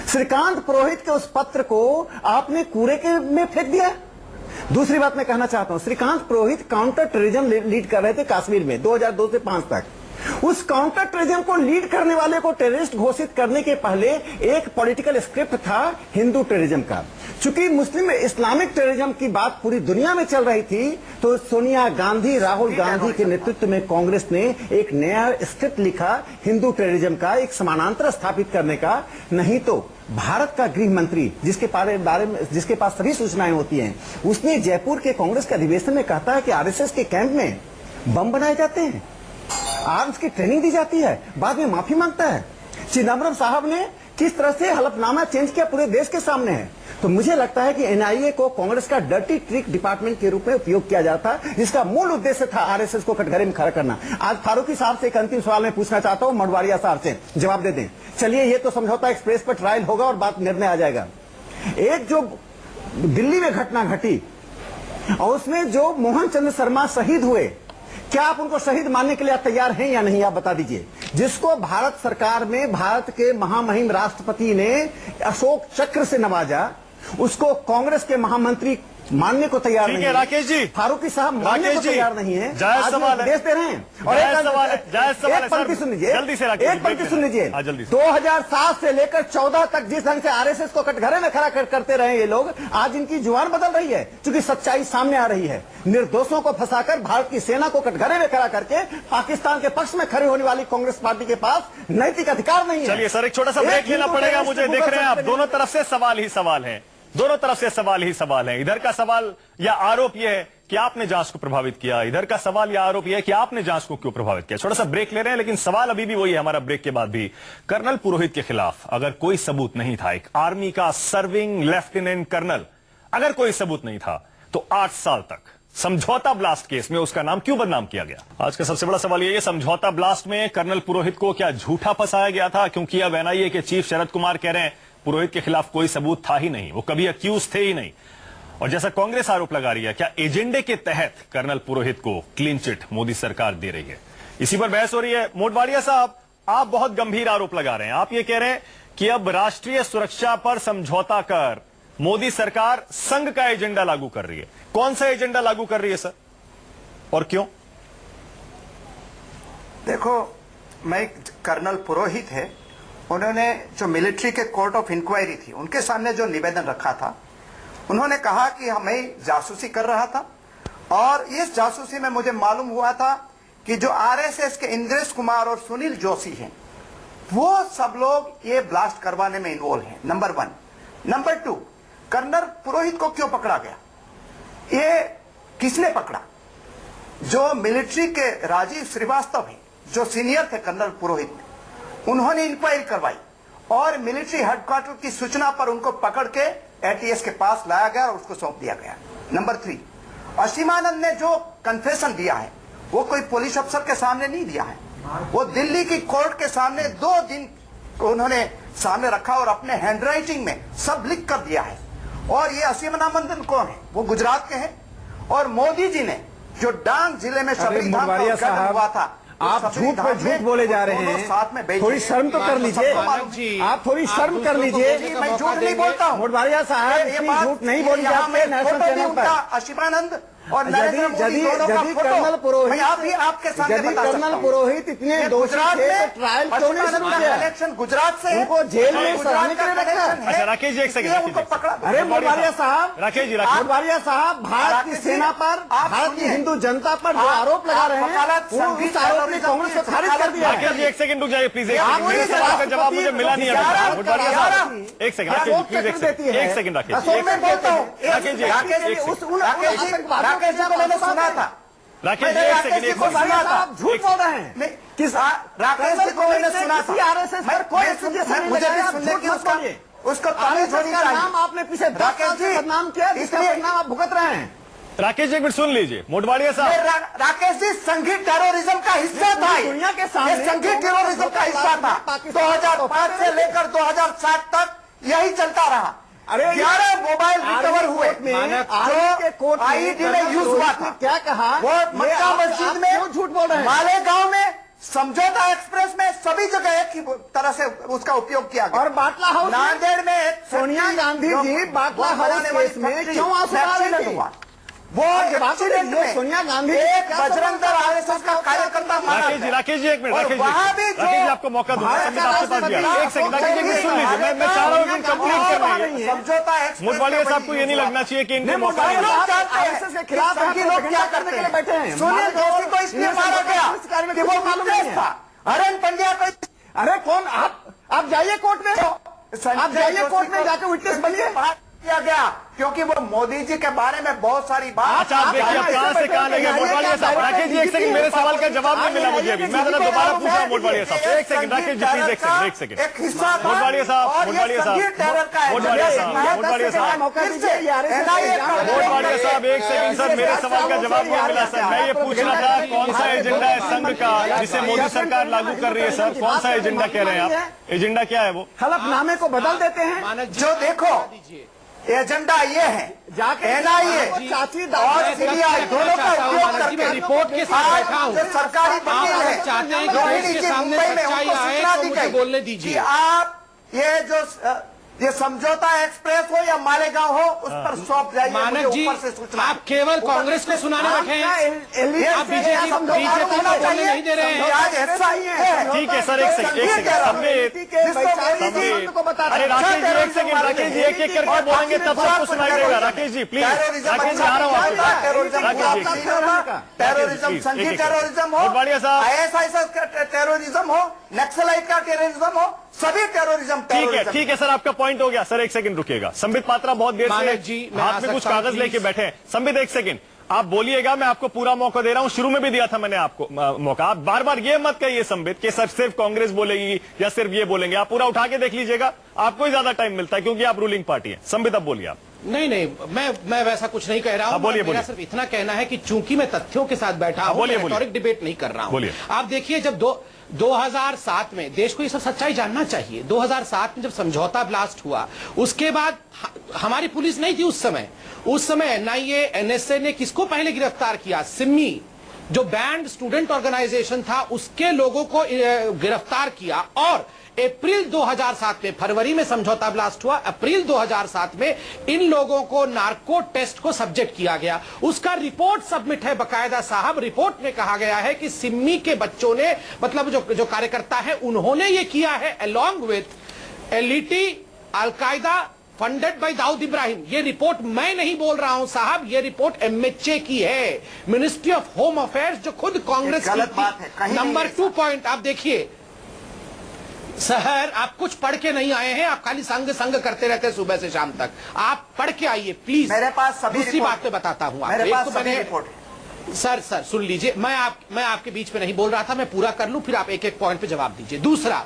श्रीकांत पुरोहित के उस पत्र को आपने कूड़े के में फेंक दिया। दूसरी बात मैं कहना चाहता हूं, श्रीकांत पुरोहित काउंटर टेररिज्म लीड कर रहे थे कश्मीर में 2002 से 5 तक। उस काउंटर टेररिज्म को लीड करने वाले को टेररिस्ट घोषित करने के पहले एक पॉलिटिकल स्क्रिप्ट था हिंदू टेररिज्म का। चूंकि मुस्लिम इस्लामिक टेररिज्म की बात पूरी दुनिया में चल रही थी तो सोनिया गांधी, राहुल गांधी के नेतृत्व में कांग्रेस ने एक नया स्क्रिप्ट लिखा हिंदू टेररिज्म का, एक समानांतर स्थापित करने का। नहीं तो भारत का गृह मंत्री जिसके पास सभी सूचनाएं होती हैं, उसने जयपुर के कांग्रेस के अधिवेशन में कहता है कि आरएसएस के कैंप में बम बनाए जाते हैं, आर्म्स की ट्रेनिंग दी जाती है, बाद में माफी मांगता है। चिदम्बरम साहब ने किस तरह से हलफनामा चेंज किया पूरे देश के सामने है। तो मुझे लगता है कि एनआईए को कांग्रेस का डर्टी ट्रिक डिपार्टमेंट के रूप में उपयोग किया जाता है, जिसका मूल उद्देश्य था आरएसएस को कटघरे में खड़ा करना। आज फारूकी साहब से एक अंतिम सवाल मैं पूछना चाहता हूं, मोटवारिया साहब से जवाब दे दें। चलिए ये तो समझौता एक्सप्रेस पर ट्रायल होगा और बात निर्णय आ जाएगा। एक जो दिल्ली में घटना घटी और उसमें जो मोहन चंद्र शर्मा शहीद हुए, क्या आप उनको शहीद मानने के लिए तैयार हैं या नहीं? आप बता दीजिए। जिसको भारत सरकार में भारत के महामहिम राष्ट्रपति ने अशोक चक्र से नवाजा, उसको कांग्रेस के महामंत्री मानने को तैयार नहीं है। राकेश जी, फारूकी साहब मानने को तैयार नहीं है। जायज सवाल है, देश दे रहे हैं। और एक पंक्ति सुन लीजिए, जल्दी से एक पंक्ति सुन लीजिए। 2007 से लेकर 14 तक जिस ढंग से आरएसएस को कटघरे में खड़ा करते रहे ये लोग, आज इनकी जुबान बदल रही है क्योंकि सच्चाई सामने आ रही है। निर्दोषों को फंसाकर भारत की सेना को कटघरे में खड़ा करके पाकिस्तान के पक्ष में खड़े होने वाली कांग्रेस पार्टी के पास नैतिक अधिकार नहीं है। चलिए सर, एक छोटा सा ब्रेक लेना पड़ेगा मुझे। देख रहे हैं आप, दोनों तरफ से सवाल ही सवाल है, दोनों तरफ से सवाल ही सवाल है। इधर का सवाल या आरोप यह है कि आपने जांच को प्रभावित किया, इधर का सवाल या आरोप यह है कि आपने जांच को क्यों प्रभावित किया। छोटा सा ब्रेक ले रहे हैं, लेकिन सवाल अभी भी वही है हमारा ब्रेक के बाद भी। कर्नल पुरोहित के खिलाफ अगर कोई सबूत नहीं था, एक आर्मी का सर्विंग लेफ्टिनेंट कर्नल, अगर कोई सबूत नहीं था तो 8 साल तक समझौता ब्लास्ट केस में उसका नाम क्यों बदनाम किया गया? आज का सबसे बड़ा सवाल ये, समझौता ब्लास्ट में कर्नल पुरोहित को क्या झूठा फंसाया गया था? क्योंकि अब एनआईए के चीफ शरद कुमार कह रहे हैं पुरोहित के खिलाफ कोई सबूत था ही नहीं, वो कभी अक्यूज थे ही नहीं। और जैसा कांग्रेस आरोप लगा रही है, क्या एजेंडे के तहत कर्नल पुरोहित को क्लीन चिट मोदी सरकार दे रही है? इसी पर बहस हो रही है। मोटवाड़िया साहब, आप बहुत गंभीर आरोप लगा रहे हैं। आप ये कह रहे हैं कि अब राष्ट्रीय सुरक्षा पर समझौता कर मोदी सरकार संघ का एजेंडा लागू कर रही है। कौन सा एजेंडा लागू कर रही है सर, और क्यों? देखो, मैं कर्नल पुरोहित है, उन्होंने जो मिलिट्री के कोर्ट ऑफ इंक्वायरी थी उनके सामने जो निवेदन रखा था, उन्होंने कहा कि हमें जासूसी कर रहा था, और इस जासूसी में मुझे मालूम हुआ था कि जो आरएसएस के इंद्रेश कुमार और सुनील जोशी हैं, वो सब लोग ये ब्लास्ट करवाने में इन्वॉल्व हैं। नंबर 1। नंबर 2, कर्नल पुरोहित को क्यों पकड़ा गया? ये किसने पकड़ा? जो मिलिट्री के राजीव श्रीवास्तव हैं, जो सीनियर थे कर्नल पुरोहित, उन्होंने इंक्वायरी करवाई और मिलिट्री हेडक्वार्टर की सूचना पर उनको पकड़ के एटीएस के पास लाया गया और उसको सौंप दिया गया। नंबर 3, असीमानंद ने जो कन्फेशन दिया है वो कोई पुलिस अफसर के सामने नहीं दिया है, वो दिल्ली की कोर्ट के सामने 2 दिन उन्होंने सामने रखा और अपने हैंडराइटिंग में सब लिख कर दिया है। और ये असीमानंदन कौन है? वो गुजरात के हैं। और मोदी जी ने जो डांग जिले में शबरी धाम का उद्घाटन हुआ था, आप झूठ पर झूठ बोले जा रहे हैं। साथ में थोड़ी शर्म तो कर लीजिए, आप थोड़ी शर्म कर लीजिए। मैं झूठ नहीं बोलता हूँ। मोटवाड़िया साहब, इतनी झूठ नहीं बोली जाती है नेशनल चैनल पर। असीमानंद और नरेंद्र मोदी दोनों का कर्नल पुरोहित, मैं आप भी आपके सामने बता सकता हूं। कर्नल पुरोहित इतने दोषी थे तो ट्रायल क्यों नहीं शुरू किया? इलेक्शन गुजरात से उनको जेल में सराहने के लिए रखा। अच्छा राकेश जी, एक सेकंड, उनको पकड़ा। अरे मोटवाड़िया साहब, राकेश जी, मोटवाड़िया साहब, भारत की सेना पर, भारत की हिंदू जनता पर जो आरोप लगा रहे हैं, उस आरोप ने कांग्रेस को खारिज कर दिया। राकेश जी, एक सेकंड रुक जाइए प्लीज। मेरे सवाल का जवाब मुझे मिला नहीं है। मोटवाड़िया साहब, एक सेकंड राकेश जी, प्लीज एक सेकंड राकेश जी, मैं बोलता हूँ। राकेश जी, राकेश जी को मैंने सुना था। राकेश जी, एक सेकंड, झूठ बोल रहे हैं। किस राकेश जी को मैंने सुना था। मैं कोई मुझे भी सुनने की उसको तारीफ होनी चाहिए। नाम आपने पीछे राकेश जी बदनाम किया, इसलिए नाम आप भुगत रहे हैं। राकेश जी, एक मिनट सुन लीजिए। मोटवाड़िया साहब, राकेश जी संघी टेररिज्म का हिस्सा था। दुनिया के सामने संघी टेररिज्म का हिस्सा था। 2005 से लेकर 2007 तक यही चलता रहा। अरे 11 मोबाइल रिकवर हुए जो आईईडी में यूज हुआ था। क्या कहा? वो मक्का मस्जिद में, झूठ बोल रहे हैं। मालेगांव में, समझौता एक्सप्रेस में, सभी जगह एक ही तरह से उसका उपयोग किया गया। और बाटला हाउस, नांदेड़ में सोनिया गांधी जी बाटला हाउस केस में क्यों आंसू आ रहे थे? वो एक्सीडेंट में सोनिया गांधी एक बजरंग दल आरएसएस का कार्यकर्ता माना गया। राकेश जी, एक मिनट, राकेश वहाँ भी जी आपको मौका दूंगा। संबित आपके पास दिया। एक सेकंड राकेश जी, सुन लीजिए। मैं चाह रहा हूँ कि कंप्लीट कर रही है। समझौता मोटवाड़िया साहब को ये नहीं लगना चाहिए कि इनको मौका नहीं मिला। आरएसएस के खिलाफ लोग क्या करने के लिए बैठे हैं? सुनील जोशी को इसलिए मारा गया कि वो मालूम था। हरण पंड्या को। अरे कौन? आप जाइए कोर्ट में, आप जाइए कोर्ट में जाकर विटनेस बनिए। किया गया क्योंकि वो मोदी जी के बारे में बहुत सारी बात। अच्छा, आप देखिए अब कहां से कहां ले गए मोटवाड़िया साहब। राकेश जी, एक सेकंड, मेरे सवाल का जवाब नहीं मिला मुझे अभी। मैं जरा दोबारा पूछ रहा हूँ मोटवाड़िया साहब से। एक सेकंड राकेश जी, प्लीज एक सेकंड। एक हिस्सा मोटवाड़िया साहब, मोटवाड़िया साहब, मोटवाड़िया साहब, मोटवाड़िया साहब, मोटवाड़िया साहब, एक सेकंड सर, मेरे सवाल का जवाब नहीं मिला सर। मैं ये पूछ रहा था कौन सा एजेंडा है संघ का जिसे मोदी सरकार लागू कर रही है सर? कौन सा एजेंडा कह रहे हैं आप? एजेंडा क्या है वो? हलफनामे को बदल देते हैं। जो देखो एजेंडा ये है, एनआईए और सीबीआई दोनों का उपयोग करके रिपोर्ट के साथ बैठा हूं। सरकारी वकील है चाहते हैं कि मुंबई में उनको सूचना दी गई बोलने दीजिए। आप ये समझौता एक्सप्रेस हो या मालेगांव हो, उस पर सौंप जाइए। मानक जी, ऊपर से सूचना आप केवल कांग्रेस को सुनाने बैठे हैं। आप बीजेपी को बोलने नहीं दे रहे हैं। आज ऐसा ही है। ठीक है सर, एक सेकंड अरे राकेश जी, एक सेकंड राकेश जी, एक एक करके बोलेंगे तब सबको सुनाई देगा। राकेश जी प्लीज, राकेश जी आ रहा हूँ। टेररिज्म, संघी टेररिज्म हो, मोटवाड़िया साहब, आईएसआईएस का टेररिज्म हो, नक्सलाइट का टेररिज्म हो, सभी टेररिज्म। ठीक है सर, आपका पॉइंट हो गया सर। एक सेकंड रुकिएगा। संबित पात्रा बहुत देर से हाथ में कुछ कागज लेके बैठे हैं। संबित एक सेकंड आप बोलिएगा, मैं आपको पूरा मौका दे रहा हूं। शुरू में भी दिया था मैंने आपको मौका। आप बार बार ये मत कहिए संबित कि सर सिर्फ कांग्रेस बोलेगी या सिर्फ ये बोलेंगे। आप पूरा उठा के देख लीजिएगा, आपको ही ज्यादा टाइम मिलता है क्योंकि आप रूलिंग पार्टी है। संबित अब बोलिए आप। नहीं, मैं वैसा कुछ नहीं कह रहा हूं। बोलिए, मेरा सिर्फ इतना कहना है कि चूंकि मैं तथ्यों के साथ बैठा हूं, रिटॉरिक डिबेट नहीं कर रहा हूं। आप देखिए, जब 2007 में देश को ये सब सच्चाई जानना चाहिए। 2007 में जब समझौता ब्लास्ट हुआ, उसके बाद हमारी पुलिस नहीं थी उस समय एनआईए, एनएसए ने किसको पहले गिरफ्तार किया? सिमी, जो बैंड स्टूडेंट ऑर्गेनाइजेशन था, उसके लोगों को गिरफ्तार किया। और अप्रैल 2007 में, फरवरी में समझौता ब्लास्ट हुआ, अप्रैल 2007 में इन लोगों को नार्को टेस्ट को सब्जेक्ट किया गया। उसका रिपोर्ट सबमिट है बकायदा साहब। रिपोर्ट में कहा गया है कि सिमी के बच्चों ने, मतलब जो कार्यकर्ता है, उन्होंने ये किया है along with LET, Al Qaeda, funded by Dawood Ibrahim. ये रिपोर्ट मैं नहीं बोल रहा हूं साहब, ये रिपोर्ट एमएचए की है, मिनिस्ट्री ऑफ होम अफेयर्स, जो खुद कांग्रेस की थी। नंबर 2 पॉइंट आप देखिए सर, आप कुछ पढ़ के नहीं आए हैं, आप खाली संग करते रहते हैं सुबह से शाम तक। आप पढ़ के आइए प्लीज। मेरे पास सभी दूसरी बात पे बताता हूं। मेरे पास सभी रिपोर्ट। सर सुन लीजिए, मैं आपके बीच में नहीं बोल रहा था, मैं पूरा कर लूं, फिर आप एक एक पॉइंट पे जवाब दीजिए। दूसरा,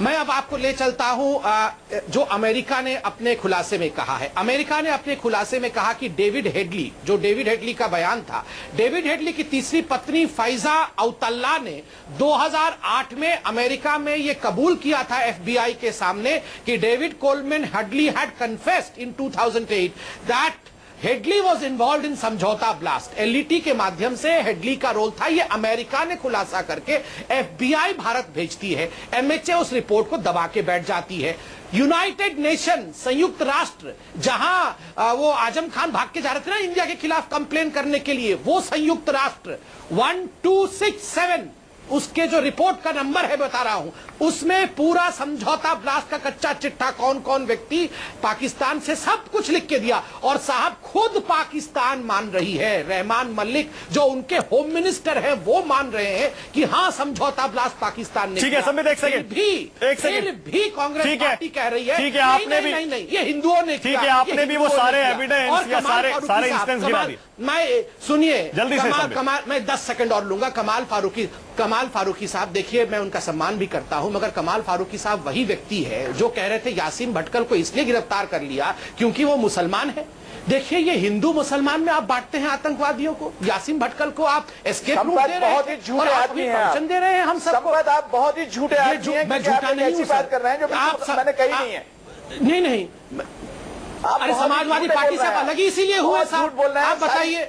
मैं अब आपको ले चलता हूं जो अमेरिका ने अपने खुलासे में कहा है। अमेरिका ने अपने खुलासे में कहा कि डेविड हेडली का बयान था, डेविड हेडली की तीसरी पत्नी फैजा अवतल्ला ने 2008 में अमेरिका में यह कबूल किया था एफबीआई के सामने कि David Coleman Headley had confessed in 2008 that Headley was involve in Samjhauta blast. LET के माध्यम से हेडली का रोल था, ये अमेरिका ने खुलासा करके एफबीआई भारत भेजती है। एमएचए उस रिपोर्ट को दबा के बैठ जाती है। यूनाइटेड नेशन, संयुक्त राष्ट्र, जहां वो आजम खान भाग के जा रहे थे ना इंडिया के खिलाफ कंप्लेन करने के लिए, वो संयुक्त राष्ट्र 1267 उसके जो रिपोर्ट का नंबर है बता रहा हूं, उसमें पूरा समझौता ब्लास्ट का कच्चा चिट्ठा, कौन कौन व्यक्ति पाकिस्तान से, सब कुछ लिख के दिया। और साहब खुद पाकिस्तान मान रही है, रहमान मलिक जो उनके होम मिनिस्टर है वो मान रहे हैं कि हां समझौता ब्लास्ट पाकिस्तान ने ठीक है, समय देख सके फिर भी कांग्रेस पार्टी कह रही है ठीक है, आपने भी नहीं, ये हिंदुओं ने ठीक है, आपने भी वो सारे एविडेंस या सारे इंस्टेंस गिरा दिए। मैं सुनिए, जल्दी से कमाल, मैं 10 सेकंड और लूंगा। कमाल फारूकी साहब, देखिए मैं उनका सम्मान भी करता हूं, मगर कमाल फारूकी साहब वही व्यक्ति है जो कह रहे थे यासीन भटकल को इसलिए गिरफ्तार कर लिया क्योंकि वो मुसलमान है। देखिए, ये हिंदू मुसलमान में आप बांटते हैं आतंकवादियों को। यासीन भटकल को आप एस्केप रूट दे रहे बहुत ही झूठे आदमी हैं, पेंशन दे रहे हैं हम सबको। आप बहुत ही झूठे आदमी हैं। मैं झूठा नहीं हूं, बात कर रहे हैं जो मैंने कही नहीं है। नहीं, अरे समाजवादी पार्टी से अलग ही इसीलिए हुआ साहब। आप बताइए,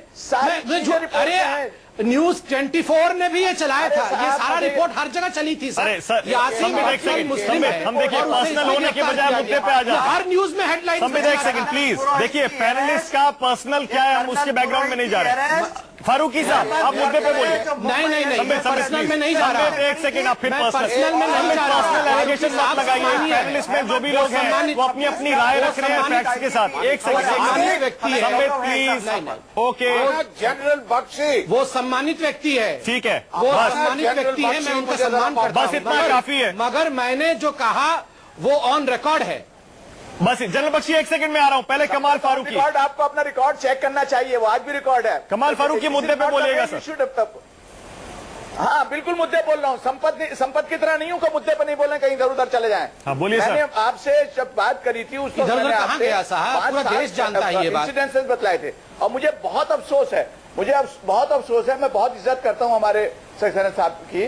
अरे न्यूज 24 ने भी ये चलाया था, ये सारा रिपोर्ट हर जगह चली थी सर। यासीन भटकल मुस्लिम है, हम देखिए पर्सनल होने के बजाय मुद्दे पे आ जाए। हर न्यूज में हेडलाइन। हम एक सेकंड प्लीज देखिए, पैनलिस्ट का पर्सनल क्या है, हम उसके बैकग्राउंड में नहीं जा रहे। फारूकी साहब, आप मुद्दे पे बोलिए। नहीं, पर्सनल में नहीं जा रहा। एक सेकंड, आप फिर पर्सनल में नहीं जा रहा। पर्सनल एलिगेशन मत लगाइए। पैनलिस्ट में जो भी लोग हैं वो अपनी अपनी राय रख रहे हैं फैक्ट्स के साथ। एक सेकंड व्यक्ति है, प्लीज। ओके, जनरल बख्शी वो सम्मानित व्यक्ति है, ठीक है, वो सम्मानित व्यक्ति है, मैं उनका सम्मान करता हूं। बस इतना काफी है। मगर मैंने जो कहा वो ऑन रिकॉर्ड है। बस जनरल बख्शी, एक सेकंड में आ रहा हूं। पहले कमाल फारूकी, आपको अपना रिकॉर्ड चेक करना चाहिए, वो आज भी रिकॉर्ड है। कमाल फारूकी मुद्दे पे बोलिएगा सर। हाँ बिल्कुल मुद्दे बोल रहा हूँ, संपत की तरह नहीं हूँ कि मुद्दे पे नहीं बोल रहे, कहीं इधर उधर चले जाएं। हाँ बोलिए सर। मैंने आपसे जब बात करी थी उस कहाँ गया साहब, पूरा देश जानता है ये बात। इंसिडेंसेस बतलाए थे और मुझे बहुत अफसोस है, मैं बहुत इज्जत करता हूँ हमारे सेक्रेटरी साहब की,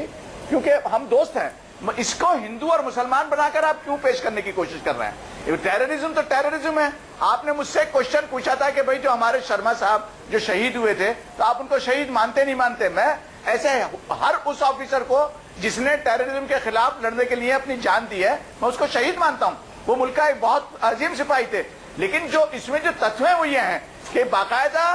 क्योंकि हम दोस्त हैं। इसको हिंदू और मुसलमान बनाकर आप क्यों पेश करने की कोशिश कर रहे हैं? टेररिज्म तो टेररिज्म है। आपने मुझसे क्वेश्चन पूछा था कि भाई जो हमारे शर्मा साहब जो शहीद हुए थे, तो आप उनको शहीद मानते नहीं मानते? मैं ऐसे हर उस ऑफिसर को जिसने टेररिज्म के खिलाफ लड़ने के लिए अपनी जान दी है, मैं उसको शहीद मानता हूं। वो मुल्क का एक बहुत अजीम सिपाही थे। लेकिन जो इसमें जो तथ्य वो ये हैं कि बाकायदा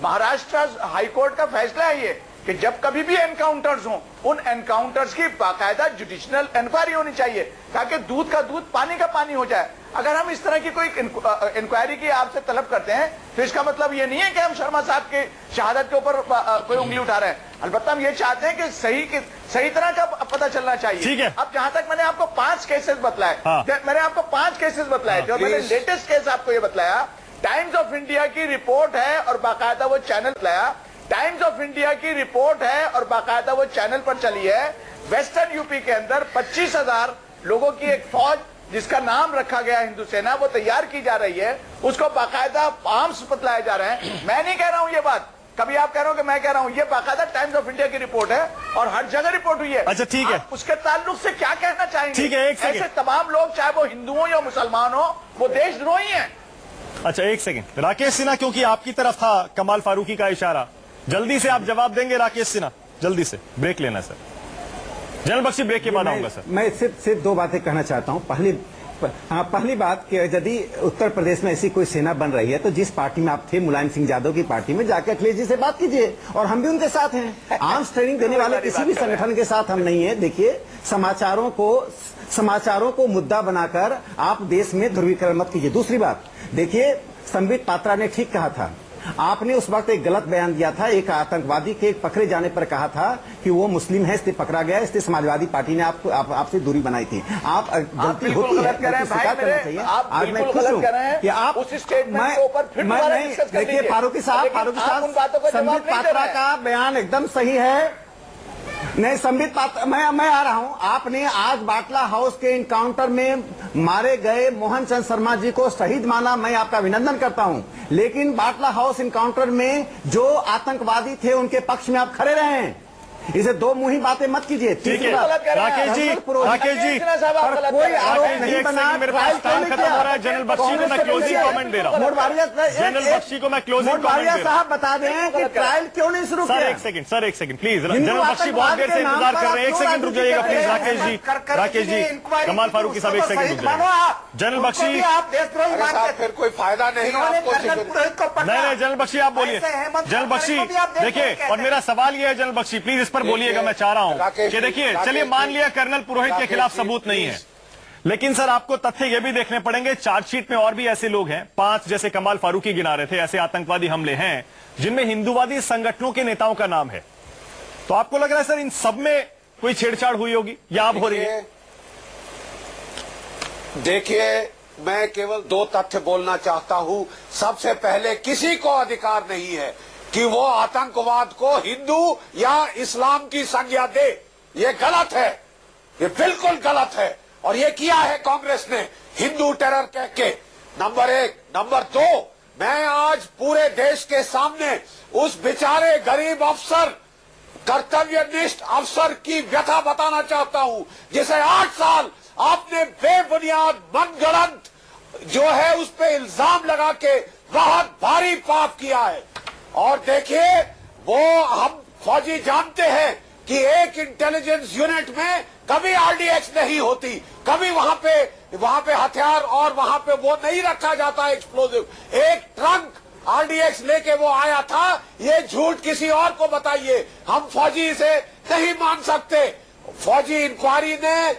महाराष्ट्र हाईकोर्ट का फैसला है ये कि जब कभी भी एनकाउंटर्स हों, उन एनकाउंटर्स की बाकायदा जुडिशनल इंक्वायरी होनी चाहिए, ताकि दूध का दूध पानी का पानी हो जाए। अगर हम इस तरह की कोई इंक्वायरी की आपसे तलब करते हैं, तो इसका मतलब ये नहीं है कि हम शर्मा साहब की शहादत के ऊपर कोई उंगली उठा रहे हैं। अलबत्ता हम ये चाहते हैं कि सही तरह का पता चलना चाहिए। ठीक है। अब जहां तक मैंने आपको 5 केसेस बतलाए, मैंने आपको 5 केसेस बतलाए थे और मैंने लेटेस्ट केस आपको ये बतलाया, टाइम्स ऑफ इंडिया की रिपोर्ट है और बाकायदा वो चैनल लाया, टाइम्स ऑफ इंडिया की रिपोर्ट है और बाकायदा वो चैनल पर चली है। वेस्टर्न यूपी के अंदर 25,000 लोगों की एक फौज जिसका नाम रखा गया हिंदू सेना, वो तैयार की जा रही है, उसको बाकायदा आर्म्स बतलाए जा रहे हैं। मैं नहीं कह रहा हूं ये बात, कभी आप कह रहे हो कि मैं कह रहा हूं, ये बाकायदा टाइम्स ऑफ इंडिया की रिपोर्ट है और हर जगह रिपोर्ट हुई है। अच्छा ठीक है, आप उसके ताल्लुक से क्या कहना चाहेंगे? ठीक है, एक सेकंड। ऐसे तमाम लोग, चाहे वो हिंदू हो या मुसलमान हो, वो देशद्रोही हैं। अच्छा एक सेकंड, राकेश सिन्हा, क्योंकि आपकी तरफ था कमाल फारूकी का इशारा, जल्दी से आप जवाब देंगे राकेश सिन्हा, जल्दी से। ब्रेक लेना सर, जनरल बख्शी ब्रेक के बाद आऊंगा सर। मैं सिर्फ दो बातें कहना चाहता हूँ। पहली बात कि यदि उत्तर प्रदेश में ऐसी कोई सेना बन रही है तो जिस पार्टी में आप थे, मुलायम सिंह यादव की पार्टी में, जाकर अखिलेश जी से बात कीजिए, और हम भी उनके साथ हैं। आर्म्स ट्रेनिंग देने वाले किसी भी संगठन के साथ हम नहीं है। देखिए, समाचारों को मुद्दा बनाकर आप देश में ध्रुवीकरण मत कीजिए। दूसरी बात, देखिए, संबित पात्रा ने ठीक कहा था, आपने उस वक्त एक गलत बयान दिया था। एक आतंकवादी के पकड़े जाने पर कहा था कि वो मुस्लिम है, इसलिए पकड़ा गया, इसलिए समाजवादी पार्टी ने आपसे दूरी बनाई थी। आप गलती होती है, स्वीकार करना चाहिए। आज मैं खुश हूं कि आप उस स्टेटमेंट के ऊपर फिर दोबारा डिस्कस कर लीजिए। देखिए फारूकी साहब, संबित पात्रा का बयान एकदम सही है। नहीं, संबित पात्रा, मैं आ रहा हूं। आपने आज बाटला हाउस के इनकाउंटर में मारे गए मोहन चंद शर्मा जी को शहीद माना, मैं आपका अभिनंदन करता हूं, लेकिन बाटला हाउस इनकाउंटर में जो आतंकवादी थे उनके पक्ष में आप खड़े रहे हैं। इसे दो मुंही बातें मत कीजिए। ठीक है राकेश जी, राकेश जी, कोई आरोप नहीं बना। मेरे पास टाइम खत्म हो रहा है। जनरल बख्शी को मैं क्लोजिंग कमेंट दे रहा हूँ। जनरल बख्शी को मैं क्लोजिंग कमेंट दे रहा हूँ। साहब बता दें कि ट्रायल क्यों नहीं शुरू किया? सर एक सेकंड प्लीज। जनरल बख्शी बहुत देर से इंतजार कर रहे हैं, एक सेकंड रुक जाइएगा प्लीज। राकेश जी, कमाल फारूकी साहब एक सेकंड रुक जाइए। जनरल बख्शी, फिर कोई फायदा नहीं आपको। नहीं, जनरल बख्शी आप बोलिए। जनरल बख्शी देखिए, और मेरा सवाल ये है जनरल बख्शी, प्लीज पर बोलिएगा। मैं चाह रहा हूं कि देखिए, चलिए मान लिया कर्नल पुरोहित के खिलाफ सबूत नहीं है, लेकिन सर आपको तथ्य ये भी देखने पड़ेंगे, चार्जशीट में और भी ऐसे लोग हैं, 5 जैसे कमाल फारूकी गिना रहे थे, ऐसे आतंकवादी हमले हैं जिनमें हिंदूवादी संगठनों के नेताओं का नाम है। तो आपको लग रहा है सर इन सब में कोई छेड़छाड़ हुई होगी या अब हो रही है? देखिए, मैं केवल 2 तथ्य बोलना चाहता हूं। सबसे पहले, किसी को अधिकार नहीं है कि वो आतंकवाद को हिंदू या इस्लाम की संज्ञा दे। ये गलत है, ये बिल्कुल गलत है, और ये किया है कांग्रेस ने हिंदू टेरर कह के। नंबर 1। नंबर 2, मैं आज पूरे देश के सामने उस बेचारे गरीब अफसर, कर्तव्यनिष्ठ अफसर की व्यथा बताना चाहता हूं, जिसे 8 साल आपने बेबुनियाद मनगढ़ंत जो है उस पे इल्जाम लगा के बहुत भारी पाप किया है। और देखिए, वो हम फौजी जानते हैं कि एक इंटेलिजेंस यूनिट में कभी आरडीएक्स नहीं होती, कभी वहां पे हथियार और वहां पे वो नहीं रखा जाता एक्सप्लोजिव। एक ट्रंक आरडीएक्स लेके वो आया था, ये झूठ किसी और को बताइए, हम फौजी इसे नहीं मान सकते। फौजी इंक्वायरी ने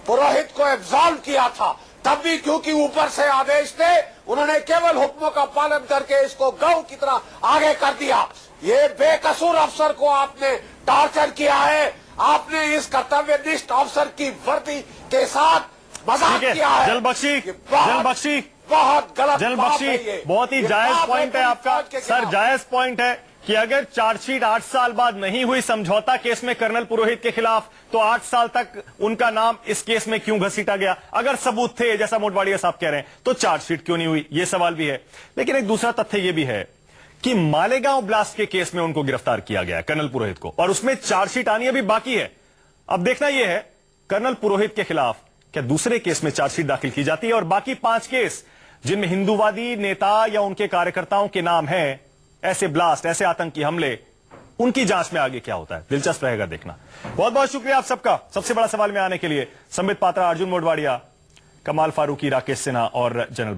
पुरोहित को एब्सॉल्व किया था, तब भी क्योंकि ऊपर से आदेश थे, उन्होंने केवल हुक्मों का पालन करके इसको गौ की तरह आगे कर दिया। ये बेकसूर अफसर को आपने टॉर्चर किया है, आपने इस कर्तव्यनिष्ठ अफसर की वर्दी के साथ मजाक किया है। जनरल बख्शी बहुत गलत। जनरल बख्शी, बहुत ही जायज पॉइंट है आपका सर, जायज पॉइंट है कि अगर चार्जशीट 8 साल बाद नहीं हुई समझौता केस में कर्नल पुरोहित के खिलाफ, तो 8 साल तक उनका नाम इस केस में क्यों घसीटा गया? अगर सबूत थे जैसा मोटवाड़िया साहब कह रहे हैं, तो चार्जशीट क्यों नहीं हुई? यह सवाल भी है। लेकिन एक दूसरा तथ्य यह भी है कि मालेगांव ब्लास्ट के केस में उनको गिरफ्तार किया गया कर्नल पुरोहित को, और उसमें चार्जशीट आनी अभी बाकी है। अब देखना यह है कर्नल पुरोहित के खिलाफ क्या दूसरे केस में चार्जशीट दाखिल की जाती है, और बाकी 5 केस जिनमें हिंदूवादी नेता या उनके कार्यकर्ताओं के नाम है, ऐसे ब्लास्ट, ऐसे आतंकी हमले, उनकी जांच में आगे क्या होता है, दिलचस्प रहेगा देखना। बहुत बहुत शुक्रिया आप सबका सबसे बड़ा सवाल में आने के लिए। संबित पात्रा, अर्जुन मोटवाड़िया, कमाल फारूकी, राकेश सिन्हा और जनरल